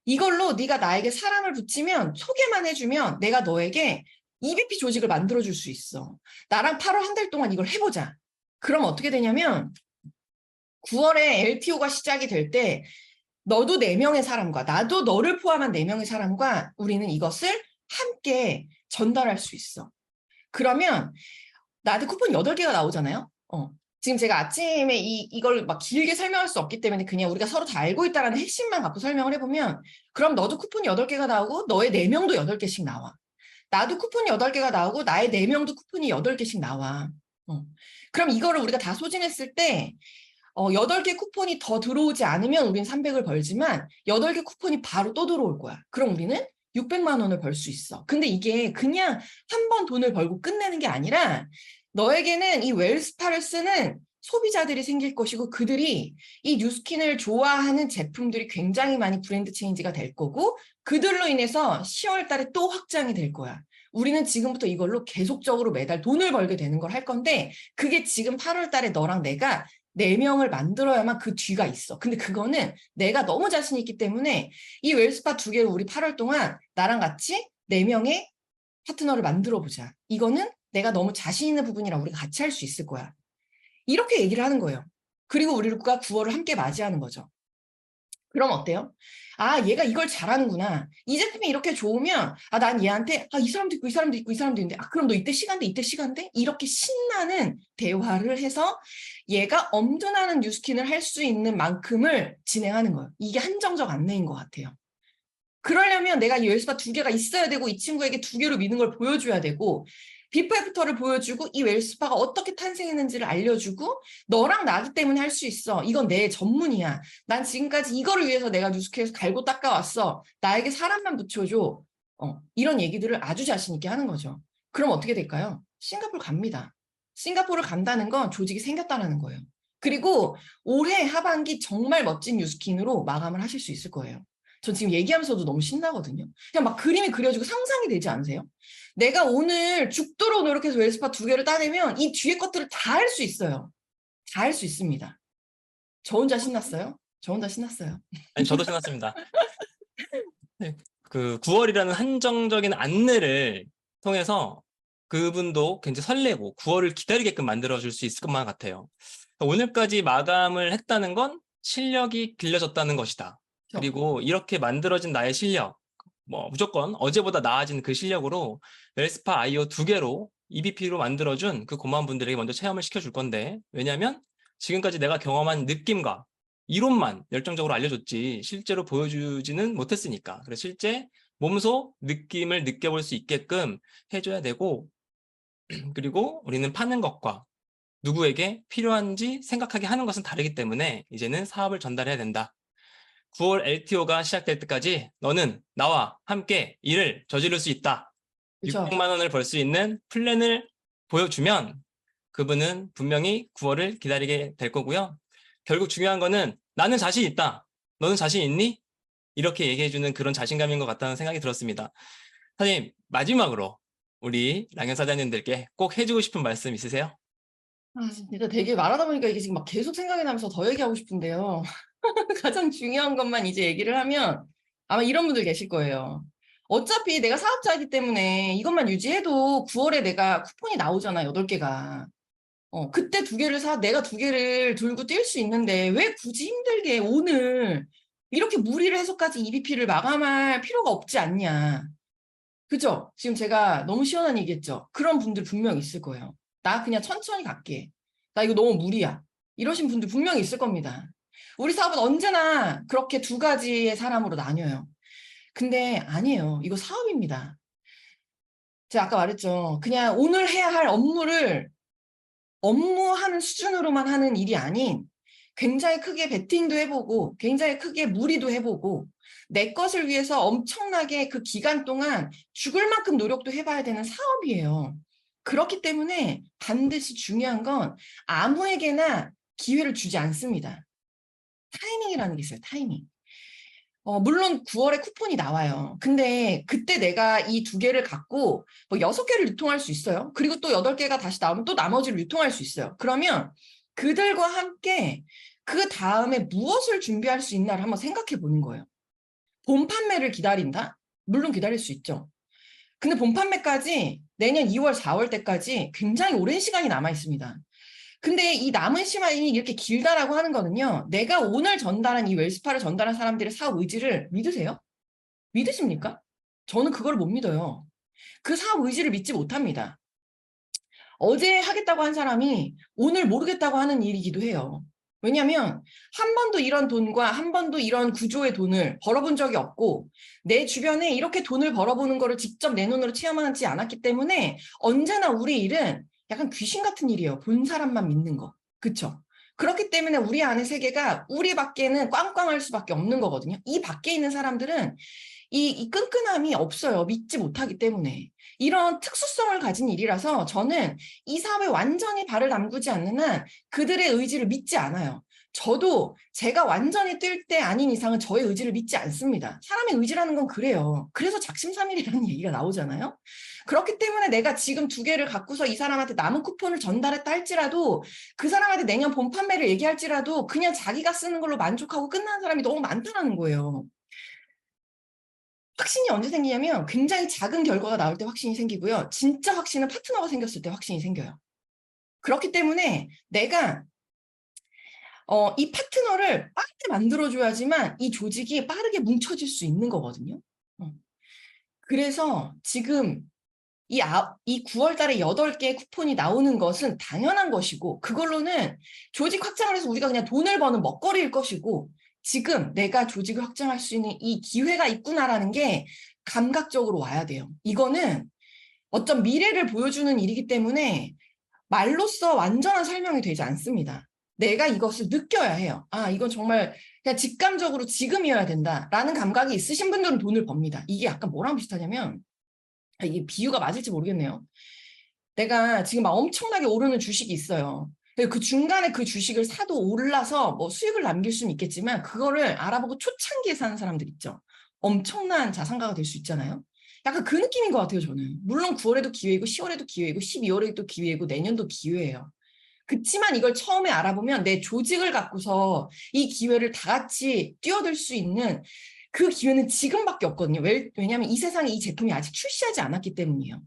이걸로 네가 나에게 사랑을 붙이면 소개만 해주면 내가 너에게 EBP 조직을 만들어줄 수 있어. 나랑 8월 한 달 동안 이걸 해보자. 그럼 어떻게 되냐면 9월에 LTO가 시작이 될 때 너도 4명의 사람과 나도 너를 포함한 4명의 사람과 우리는 이것을 함께 전달할 수 있어. 그러면 나한테 쿠폰 8개가 나오잖아요. 지금 제가 아침에 이걸 막 길게 설명할 수 없기 때문에 그냥 우리가 서로 다 알고 있다는 핵심만 갖고 설명을 해보면 그럼 너도 쿠폰이 8개가 나오고 너의 4명도 8개씩 나와. 나도 쿠폰이 8개가 나오고 나의 4명도 쿠폰이 8개씩 나와. 그럼 이거를 우리가 다 소진했을 때 8개 쿠폰이 더 들어오지 않으면 우리는 300을 벌지만 8개 쿠폰이 바로 또 들어올 거야. 그럼 우리는 600만 원을 벌 수 있어. 근데 이게 그냥 한 번 돈을 벌고 끝내는 게 아니라 너에게는 이 웰스파를 쓰는 소비자들이 생길 것이고 그들이 이 뉴스킨을 좋아하는 제품들이 굉장히 많이 브랜드 체인지가 될 거고 그들로 인해서 10월 달에 또 확장이 될 거야. 우리는 지금부터 이걸로 계속적으로 매달 돈을 벌게 되는 걸 할 건데 그게 지금 8월 달에 너랑 내가 4명을 만들어야만 그 뒤가 있어. 근데 그거는 내가 너무 자신 있기 때문에 이 웰스파 2개를 우리 8월 동안 나랑 같이 4명의 파트너를 만들어 보자. 이거는 내가 너무 자신 있는 부분이라 우리가 같이 할 수 있을 거야. 이렇게 얘기를 하는 거예요. 그리고 우리가 9월을 함께 맞이하는 거죠. 그럼 어때요? 아, 얘가 이걸 잘하는구나. 이 제품이 이렇게 좋으면 난 얘한테 이 사람도 있고 이 사람도 있고 이 사람도 있는데 그럼 너 이때 시간 돼? 이때 시간 돼? 이렇게 신나는 대화를 해서 얘가 엄두나는 뉴스킨을 할 수 있는 만큼을 진행하는 거예요. 이게 한정적 안내인 것 같아요. 그러려면 내가 이 웰스파 2개가 있어야 되고 이 친구에게 2개로 미는 걸 보여줘야 되고 비포 애프터를 보여주고 이 웰스파가 어떻게 탄생했는지를 알려주고 너랑 나기 때문에 할 수 있어. 이건 내 전문이야. 난 지금까지 이거를 위해서 내가 뉴스킨에서 갈고 닦아왔어. 나에게 사람만 붙여줘. 이런 얘기들을 아주 자신 있게 하는 거죠. 그럼 어떻게 될까요? 싱가포르 갑니다. 싱가포르를 간다는 건 조직이 생겼다는 거예요. 그리고 올해 하반기 정말 멋진 뉴스킨으로 마감을 하실 수 있을 거예요. 전 지금 얘기하면서도 너무 신나거든요. 그냥 막 그림이 그려지고 상상이 되지 않으세요? 내가 오늘 죽도록 노력해서 웰스파 2개를 따내면 이 뒤에 것들을 다 할 수 있어요. 다 할 수 있습니다. 저 혼자 신났어요? 저 혼자 신났어요. 아니, 저도 신났습니다. 네, 그 9월이라는 한정적인 안내를 통해서 그분도 굉장히 설레고 9월을 기다리게끔 만들어줄 수 있을 것만 같아요. 오늘까지 마감을 했다는 건 실력이 길러졌다는 것이다. 그리고 이렇게 만들어진 나의 실력, 무조건 어제보다 나아진 그 실력으로 웰스파 IO 2개로 EBP로 만들어준 그 고마운 분들에게 먼저 체험을 시켜줄 건데, 왜냐하면 지금까지 내가 경험한 느낌과 이론만 열정적으로 알려줬지 실제로 보여주지는 못했으니까. 그래서 실제 몸소 느낌을 느껴볼 수 있게끔 해줘야 되고, 그리고 우리는 파는 것과 누구에게 필요한지 생각하게 하는 것은 다르기 때문에 이제는 사업을 전달해야 된다. 9월 LTO가 시작될 때까지 너는 나와 함께 일을 저지를 수 있다. 그쵸? 600만 원을 벌 수 있는 플랜을 보여주면 그분은 분명히 9월을 기다리게 될 거고요. 결국 중요한 거는 나는 자신 있다. 너는 자신 있니? 이렇게 얘기해주는 그런 자신감인 것 같다는 생각이 들었습니다. 사장님, 마지막으로 우리 랑현 사장님들께 꼭 해주고 싶은 말씀 있으세요? 진짜 되게 말하다 보니까 이게 지금 막 계속 생각이 나면서 더 얘기하고 싶은데요. 가장 중요한 것만 이제 얘기를 하면 아마 이런 분들 계실 거예요. 어차피 내가 사업자이기 때문에 이것만 유지해도 9월에 내가 쿠폰이 나오잖아, 8개가. 그때 2개를 내가 2개를 들고 뛸 수 있는데 왜 굳이 힘들게 오늘 이렇게 무리를 해서까지 EBP를 마감할 필요가 없지 않냐. 그죠? 지금 제가 너무 시원한 얘기했죠? 그런 분들 분명 있을 거예요. 나 그냥 천천히 갈게. 나 이거 너무 무리야. 이러신 분들 분명히 있을 겁니다. 우리 사업은 언제나 그렇게 2가지의 사람으로 나뉘어요. 근데 아니에요. 이거 사업입니다. 제가 아까 말했죠. 그냥 오늘 해야 할 업무를 업무하는 수준으로만 하는 일이 아닌 굉장히 크게 베팅도 해보고 굉장히 크게 무리도 해보고 내 것을 위해서 엄청나게 그 기간 동안 죽을 만큼 노력도 해봐야 되는 사업이에요. 그렇기 때문에 반드시 중요한 건 아무에게나 기회를 주지 않습니다. 타이밍이라는 게 있어요. 타이밍. 물론 9월에 쿠폰이 나와요. 근데 그때 내가 이 2개를 갖고 6개를 유통할 수 있어요. 그리고 또 8개가 다시 나오면 또 나머지를 유통할 수 있어요. 그러면 그들과 함께 그 다음에 무엇을 준비할 수 있나를 한번 생각해 보는 거예요. 본 판매를 기다린다? 물론 기다릴 수 있죠. 근데 본 판매까지 내년 2월, 4월 때까지 굉장히 오랜 시간이 남아 있습니다. 근데 이 남은 시간이 이렇게 길다라고 하는 거는요. 내가 오늘 전달한 이 웰스파를 전달한 사람들의 사업 의지를 믿으세요? 믿으십니까? 저는 그걸 못 믿어요. 그 사업 의지를 믿지 못합니다. 어제 하겠다고 한 사람이 오늘 모르겠다고 하는 일이기도 해요. 왜냐하면 한 번도 이런 돈과 한 번도 이런 구조의 돈을 벌어본 적이 없고 내 주변에 이렇게 돈을 벌어보는 거를 직접 내 눈으로 체험하지 않았기 때문에 언제나 우리 일은 약간 귀신 같은 일이에요. 본 사람만 믿는 거. 그쵸? 그렇기 때문에 우리 안의 세계가 우리 밖에는 꽝꽝할 수밖에 없는 거거든요. 이 밖에 있는 사람들은 이 끈끈함이 없어요. 믿지 못하기 때문에. 이런 특수성을 가진 일이라서 저는 이 사업에 완전히 발을 담그지 않는 한 그들의 의지를 믿지 않아요. 저도 제가 완전히 뜰 때 아닌 이상은 저의 의지를 믿지 않습니다. 사람의 의지라는 건 그래요. 그래서 작심삼일이라는 얘기가 나오잖아요. 그렇기 때문에 내가 지금 2개를 갖고서 이 사람한테 남은 쿠폰을 전달했다 할지라도 그 사람한테 내년 본 판매를 얘기할지라도 그냥 자기가 쓰는 걸로 만족하고 끝나는 사람이 너무 많다는 거예요. 확신이 언제 생기냐면 굉장히 작은 결과가 나올 때 확신이 생기고요. 진짜 확신은 파트너가 생겼을 때 확신이 생겨요. 그렇기 때문에 내가 이 파트너를 빠르게 만들어줘야지만 이 조직이 빠르게 뭉쳐질 수 있는 거거든요. 그래서 지금 이 9월 달에 8개의 쿠폰이 나오는 것은 당연한 것이고 그걸로는 조직 확장을 해서 우리가 그냥 돈을 버는 먹거리일 것이고 지금 내가 조직을 확장할 수 있는 이 기회가 있구나라는 게 감각적으로 와야 돼요. 이거는 어떤 미래를 보여주는 일이기 때문에 말로써 완전한 설명이 되지 않습니다. 내가 이것을 느껴야 해요. 아, 이건 정말 그냥 직감적으로 지금이어야 된다라는 감각이 있으신 분들은 돈을 법니다. 이게 약간 뭐랑 비슷하냐면 이게 비유가 맞을지 모르겠네요. 내가 지금 막 엄청나게 오르는 주식이 있어요. 그 중간에 그 주식을 사도 올라서 뭐 수익을 남길 수는 있겠지만 그거를 알아보고 초창기에 사는 사람들 있죠. 엄청난 자산가가 될 수 있잖아요. 약간 그 느낌인 것 같아요, 저는. 물론 9월에도 기회이고 10월에도 기회이고 12월에도 기회이고 내년도 기회예요. 그치만 이걸 처음에 알아보면 내 조직을 갖고서 이 기회를 다 같이 뛰어들 수 있는 그 기회는 지금밖에 없거든요. 왜냐하면 이 세상에 이 제품이 아직 출시하지 않았기 때문이에요.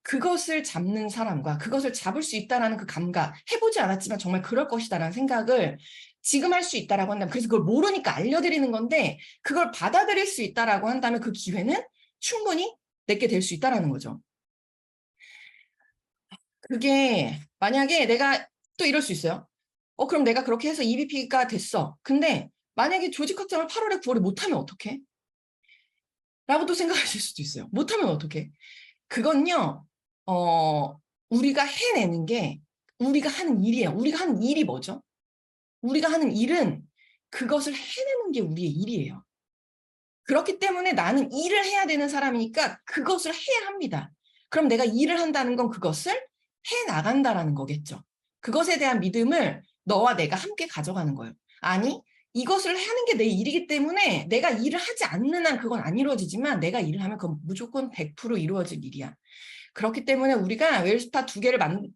그것을 잡는 사람과 그것을 잡을 수 있다는 그 감각, 해보지 않았지만 정말 그럴 것이다라는 생각을 지금 할 수 있다라고 한다면, 그래서 그걸 모르니까 알려드리는 건데 그걸 받아들일 수 있다라고 한다면 그 기회는 충분히 내게 될 수 있다라는 거죠. 그게 만약에 내가 또 이럴 수 있어요. 그럼 내가 그렇게 해서 EVP가 됐어. 근데 만약에 조직 확장을 8월에 9월에 못하면 어떡해? 라고 또 생각하실 수도 있어요. 못하면 어떡해? 그건요. 우리가 해내는 게 우리가 하는 일이에요. 우리가 하는 일이 뭐죠? 우리가 하는 일은 그것을 해내는 게 우리의 일이에요. 그렇기 때문에 나는 일을 해야 되는 사람이니까 그것을 해야 합니다. 그럼 내가 일을 한다는 건 그것을 해나간다라는 거겠죠. 그것에 대한 믿음을 너와 내가 함께 가져가는 거예요. 아니, 이것을 하는 게 내 일이기 때문에 내가 일을 하지 않는 한 그건 안 이루어지지만 내가 일을 하면 그건 무조건 100% 이루어질 일이야. 그렇기 때문에 우리가 웰스파 2개를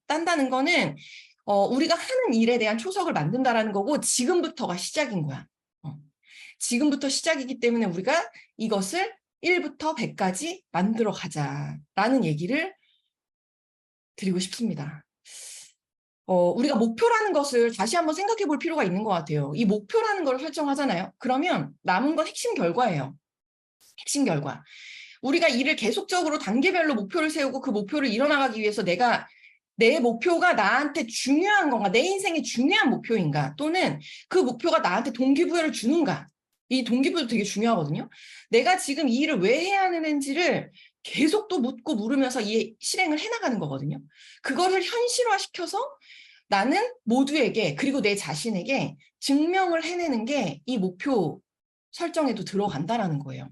딴다는 거는 우리가 하는 일에 대한 초석을 만든다라는 거고 지금부터가 시작인 거야. 지금부터 시작이기 때문에 우리가 이것을 1부터 100까지 만들어 가자라는 얘기를 드리고 싶습니다. 우리가 목표라는 것을 다시 한번 생각해 볼 필요가 있는 것 같아요. 이 목표라는 걸 설정하잖아요. 그러면 남은 건 핵심 결과예요. 핵심 결과. 우리가 일을 계속적으로 단계별로 목표를 세우고 그 목표를 이뤄나가기 위해서 내 목표가 나한테 중요한 건가, 내 인생에 중요한 목표인가, 또는 그 목표가 나한테 동기부여를 주는가. 이 동기부여도 되게 중요하거든요. 내가 지금 이 일을 왜 해야 하는지를 계속 또 묻고 물으면서 이 실행을 해나가는 거거든요. 그거를 현실화시켜서 나는 모두에게 그리고 내 자신에게 증명을 해내는 게 이 목표 설정에도 들어간다라는 거예요.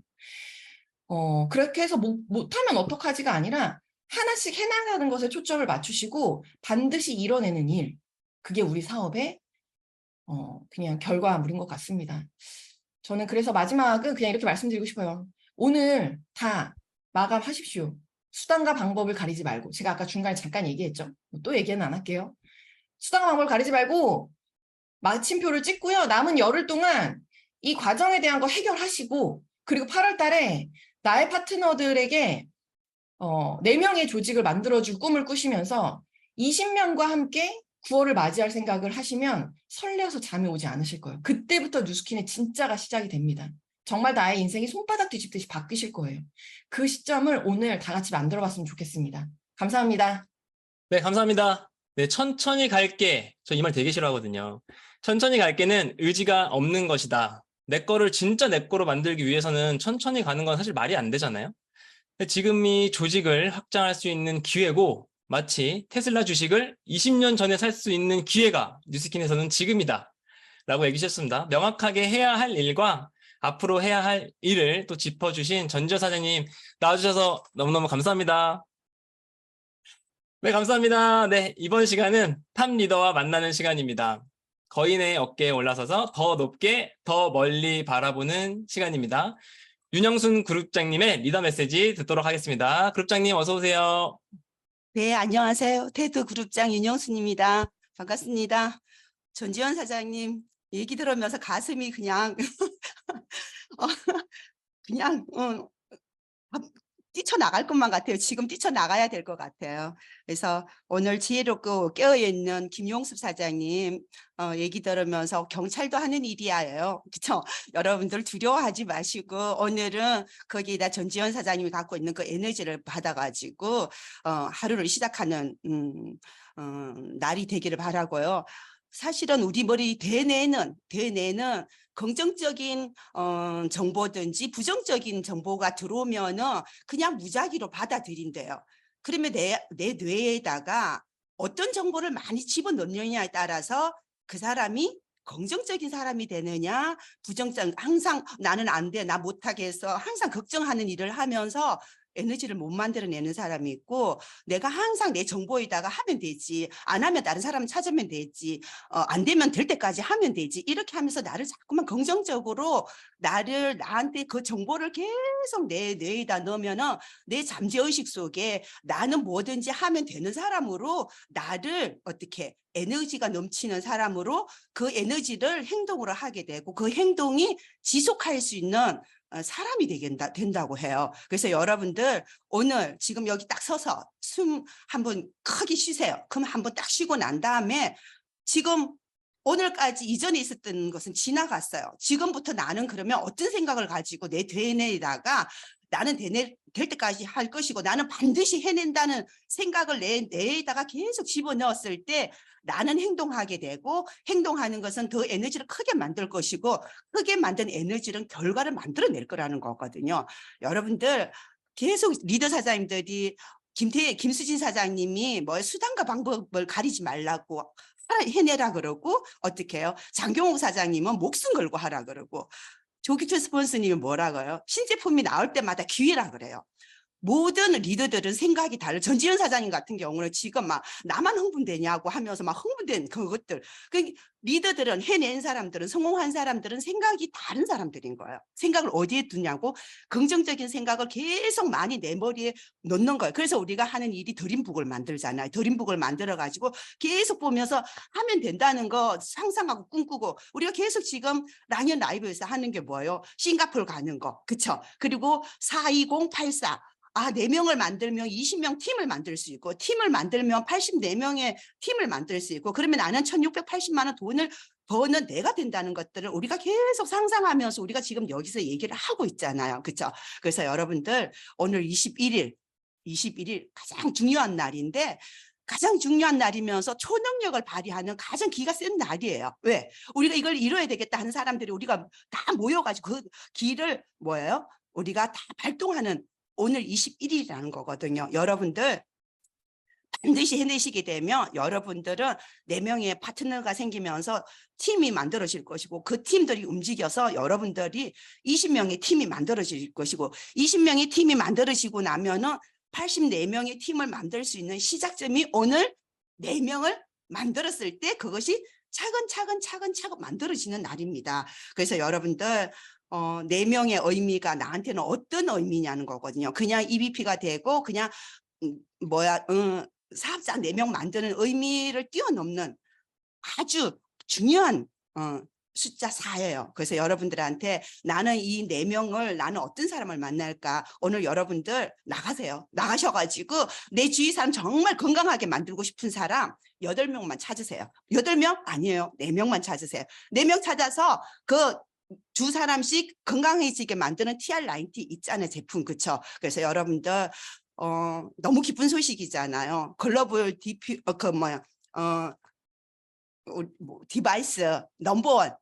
그렇게 해서 못하면 어떡하지가 아니라 하나씩 해나가는 것에 초점을 맞추시고 반드시 이뤄내는 일, 그게 우리 사업의 그냥 결과물인 것 같습니다. 저는 그래서 마지막은 그냥 이렇게 말씀드리고 싶어요. 오늘 다 마감하십시오. 수단과 방법을 가리지 말고, 제가 아까 중간에 잠깐 얘기했죠. 또 얘기는 안 할게요. 수단과 방법을 가리지 말고 마침표를 찍고요. 남은 열흘 동안 이 과정에 대한 거 해결하시고, 그리고 8월 달에 나의 파트너들에게 4명의 조직을 만들어줄 꿈을 꾸시면서 20명과 함께 9월을 맞이할 생각을 하시면 설레어서 잠이 오지 않으실 거예요. 그때부터 뉴스킨의 진짜가 시작이 됩니다. 정말 나의 인생이 손바닥 뒤집듯이 바뀌실 거예요. 그 시점을 오늘 다 같이 만들어봤으면 좋겠습니다. 감사합니다. 네, 감사합니다. 네, 천천히 갈게. 저 이 말 되게 싫어하거든요. 천천히 갈게는 의지가 없는 것이다. 내 거를 진짜 내 거로 만들기 위해서는 천천히 가는 건 사실 말이 안 되잖아요. 지금 이 조직을 확장할 수 있는 기회고, 마치 테슬라 주식을 20년 전에 살 수 있는 기회가 뉴스킨에서는 지금이다 라고 얘기하셨습니다. 명확하게 해야 할 일과 앞으로 해야 할 일을 또 짚어주신 전지현 사장님 나와주셔서 너무너무 감사합니다. 네, 감사합니다. 네, 이번 시간은 탑 리더와 만나는 시간입니다. 거인의 어깨에 올라서서 더 높게, 더 멀리 바라보는 시간입니다. 윤영순 그룹장님의 리더 메시지 듣도록 하겠습니다. 그룹장님 어서 오세요. 네, 안녕하세요. 테드 그룹장 윤영순입니다. 반갑습니다. 전지현 사장님 얘기 들으면서 가슴이 그냥 그냥 뛰쳐나갈 것만 같아요. 지금 뛰쳐나가야 될 것 같아요. 그래서 오늘 지혜롭고 깨어있는 김용숙 사장님 얘기 들으면서 경찰도 하는 일이에요. 그렇죠? 여러분들 두려워하지 마시고 오늘은 거기에다 전지현 사장님이 갖고 있는 그 에너지를 받아가지고 하루를 시작하는 날이 되기를 바라고요. 사실은 우리 머리 되뇌는 긍정적인 정보든지 부정적인 정보가 들어오면은 그냥 무작위로 받아들인대요. 그러면 내 뇌에다가 어떤 정보를 많이 집어넣느냐에 따라서 그 사람이 긍정적인 사람이 되느냐, 부정적, 항상 나는 안 돼, 나 못하게 해서 항상 걱정하는 일을 하면서 에너지를 못 만들어내는 사람이 있고, 내가 항상 내 정보에다가 하면 되지, 안 하면 다른 사람 찾으면 되지, 안 되면 될 때까지 하면 되지, 이렇게 하면서 나를 자꾸만 긍정적으로 나한테 그 정보를 계속 내 뇌에다 넣으면은 내 잠재의식 속에 나는 뭐든지 하면 되는 사람으로 나를 어떻게 에너지가 넘치는 사람으로 그 에너지를 행동으로 하게 되고 그 행동이 지속할 수 있는 사람이 된다고 해요. 그래서 여러분들 오늘 지금 여기 딱 서서 숨 한번 크게 쉬세요. 그럼 한번 딱 쉬고 난 다음에 지금 오늘까지 이전에 있었던 것은 지나갔어요. 지금부터 나는 그러면 어떤 생각을 가지고 내 뇌에다가 나는 될 때까지 할 것이고 나는 반드시 해낸다는 생각을 내 뇌에다가 계속 집어넣었을 때 나는 행동하게 되고 행동하는 것은 더 에너지를 크게 만들 것이고 크게 만든 에너지는 결과를 만들어낼 거라는 거거든요. 여러분들 계속 리더 사장님들이 김수진 사장님이 뭐 수단과 방법을 가리지 말라고 해내라 그러고 어떻게 해요? 장경욱 사장님은 목숨 걸고 하라 그러고 조기철 스폰서님이 뭐라고요? 신제품이 나올 때마다 기회라 그래요. 모든 리더들은 생각이 달라. 전지현 사장님 같은 경우는 지금 막 나만 흥분되냐고 하면서 막 흥분된 그것들. 그 리더들은 해낸 사람들은 성공한 사람들은 생각이 다른 사람들인 거예요. 생각을 어디에 두냐고 긍정적인 생각을 계속 많이 내 머리에 넣는 거예요. 그래서 우리가 하는 일이 드림북을 만들잖아요. 드림북을 만들어 가지고 계속 보면서 하면 된다는 거 상상하고 꿈꾸고 우리가 계속 지금 랑연 라이브에서 하는 게 뭐예요? 싱가포르 가는 거. 그렇죠? 그리고 42084 4명을 만들면 20명 팀을 만들 수 있고 팀을 만들면 84명의 팀을 만들 수 있고 그러면 나는 1680만 원 돈을 버는 내가 된다는 것들을 우리가 계속 상상하면서 우리가 지금 여기서 얘기를 하고 있잖아요. 그렇죠? 그래서 여러분들 오늘 21일 가장 중요한 날인데 가장 중요한 날이면서 초능력을 발휘하는 가장 기가 센 날이에요. 왜? 우리가 이걸 이뤄야 되겠다 하는 사람들이 우리가 다 모여가지고 그 길을 뭐예요? 우리가 다 발동하는 오늘 21일이라는 거거든요. 여러분들 반드시 해내시게 되면 여러분들은 4명의 파트너가 생기면서 팀이 만들어질 것이고 그 팀들이 움직여서 여러분들이 20명의 팀이 만들어질 것이고 20명의 팀이 만들어지고 나면은 84명의 팀을 만들 수 있는 시작점이 오늘 4명을 만들었을 때 그것이 차근차근 만들어지는 날입니다. 그래서 여러분들 4명의 의미가 나한테는 어떤 의미냐는 거거든요. 그냥 EVP가 되고 그냥 사업자 4명 만드는 의미를 뛰어넘는 아주 중요한 숫자 4예요. 그래서 여러분들한테 나는 이 4명을 나는 어떤 사람을 만날까? 오늘 여러분들 나가세요. 나가셔가지고 내 주위 사람 정말 건강하게 만들고 싶은 사람 8명만 찾으세요. 8명? 아니에요. 4명만 찾으세요. 4명 찾아서 그 2사람씩 건강해지게 만드는 TR90 있잖아요. 제품. 그쵸? 그래서 여러분들 너무 기쁜 소식이잖아요. 글로벌 디바이스 넘버원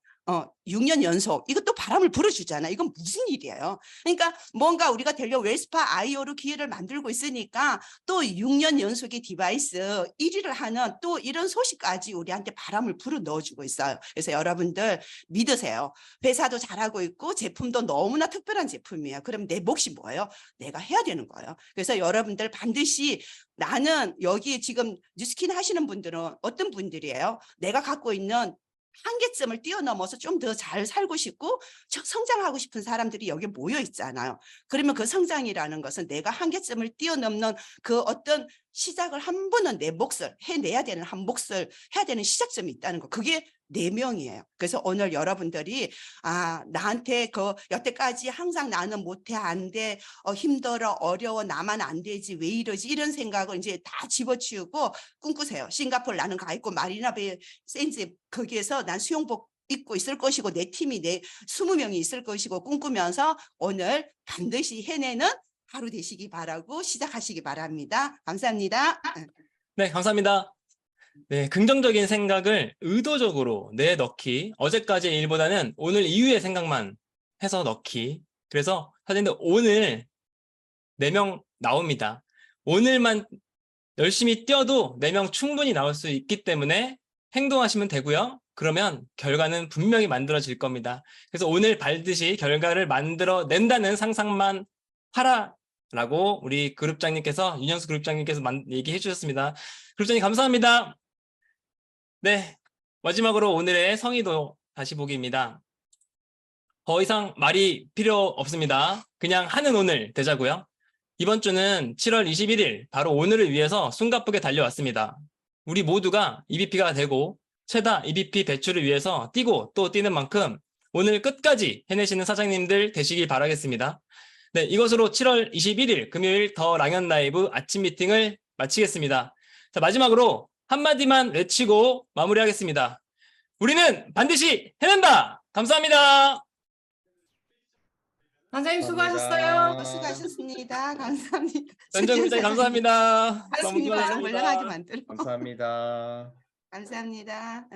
6년 연속 이것도 바람을 불어주잖아. 이건 무슨 일이에요? 그러니까 뭔가 우리가 델리오 웰스파 IO로 기회를 만들고 있으니까 또 6년 연속의 디바이스 1위를 하는 또 이런 소식까지 우리한테 바람을 불어 넣어주고 있어요. 그래서 여러분들 믿으세요. 회사도 잘하고 있고 제품도 너무나 특별한 제품이에요. 그럼 내 몫이 뭐예요? 내가 해야 되는 거예요. 그래서 여러분들 반드시 나는 여기 지금 뉴스킨 하시는 분들은 어떤 분들이에요? 내가 갖고 있는 한계점을 뛰어넘어서 좀 더 잘 살고 싶고 성장하고 싶은 사람들이 여기 모여 있잖아요. 그러면 그 성장이라는 것은 내가 한계점을 뛰어넘는 그 어떤 시작을 한 번은 내 몫을 해내야 되는 한 몫을 해야 되는 시작점이 있다는 거. 그게 4명이에요. 그래서 오늘 여러분들이 나한테 그 여태까지 항상 나는 못해 안 돼, 힘들어, 어려워, 나만 안 되지, 왜 이러지 이런 생각을 이제 다 집어치우고 꿈꾸세요. 싱가포르 나는 가 있고 마리나베이 샌즈 거기에서 난 수영복 입고 있을 것이고 내 팀이 내 20명이 있을 것이고 꿈꾸면서 오늘 반드시 해내는 하루 되시기 바라고 시작하시기 바랍니다. 감사합니다. 네, 감사합니다. 네, 긍정적인 생각을 의도적으로 내넣기. 어제까지의 일보다는 오늘 이후의 생각만 해서 넣기. 그래서 사장님들 오늘 4명 나옵니다. 오늘만 열심히 뛰어도 4명 충분히 나올 수 있기 때문에 행동하시면 되고요. 그러면 결과는 분명히 만들어질 겁니다. 그래서 오늘 반드시 결과를 만들어낸다는 상상만 하라라고 우리 그룹장님께서, 윤영수 그룹장님께서 얘기해 주셨습니다. 그룹장님 감사합니다. 네, 마지막으로 오늘의 성의도 다시 보기입니다. 더 이상 말이 필요 없습니다. 그냥 하는 오늘 되자고요. 이번 주는 7월 21일 바로 오늘을 위해서 숨가쁘게 달려왔습니다. 우리 모두가 EBP가 되고 최다 EBP 배출을 위해서 뛰고 또 뛰는 만큼 오늘 끝까지 해내시는 사장님들 되시길 바라겠습니다. 네, 이것으로 7월 21일 금요일 더 랑연 라이브 아침 미팅을 마치겠습니다. 자, 마지막으로 한마디만 외치고 마무리하겠습니다. 우리는 반드시 해낸다! 감사합니다. 선생님 수고하셨어요. 수고하셨습니다. 감사합니다. 전정부장 감사합니다. 너무 말씀이 수고하셨습니다. 말랑말랑하게 만들어. 감사합니다. 감사합니다.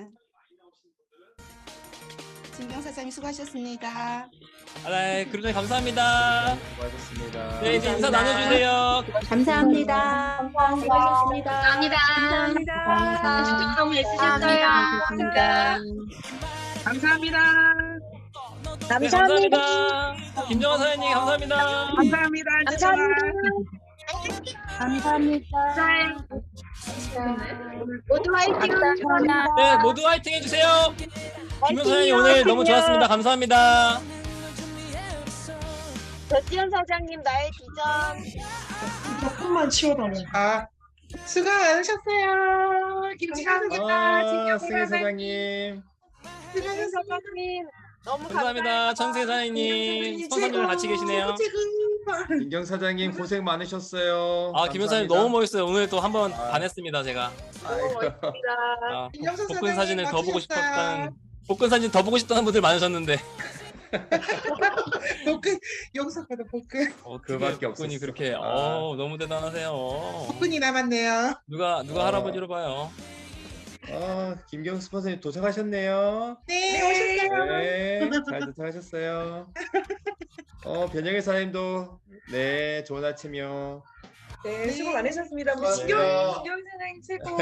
진경 사장님 수고하셨습니다. 네, 그룹장님 감사합니다. 수고하셨습니다. 네, 이제 인사 나눠주세요. 감사합니다. 수고하셨습니다. 감사합니다. 너무 애쓰셨어요. 감사합니다. 네, 감사합니다. 김정환 사장님 감사합니다. 감사합니다. 감사합니다. 모두 화이팅! 네, 모두 화이팅 해주세요. 김용 사장님 오늘 너무 좋았습니다. 감사합니다. 백지연 사장님 나의 비전. 조금만 치워달라. 수고 많으셨어요. 김치감사합니다. 승희 사장님. 백지연 사장님 너무 감사합니다. 천세 사장님 선생님을 같이 계시네요. 민경 사장님 고생 많으셨어요. 아, 김용 사장님 너무 멋있어요. 오늘 또 한번 반했습니다 제가. 아, 복근 사진을 더 보고 싶었던 복근 사진 더 보고 싶던 분들 많으셨는데. 복근 용서받아 복근. 그밖에 복근이 없었어. 그렇게 너무 대단하세요. 복근이 남았네요. 누가 할아버지로 봐요. 김경수 선생님 도착하셨네요. 네, 오셨어요. 네, 잘 도착하셨어요. 변영애 사장님도 네, 좋은 아침이요. 네, 수고 많으셨습니다. 우리 수고하세요. 진경 사장님 최고.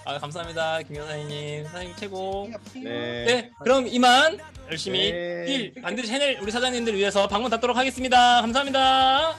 아, 감사합니다. 김용 사장님. 사장님 최고. 네. 네, 그럼 이만 열심히 네. 일 반드시 해낼 우리 사장님들 위해서 방문 닫도록 하겠습니다. 감사합니다.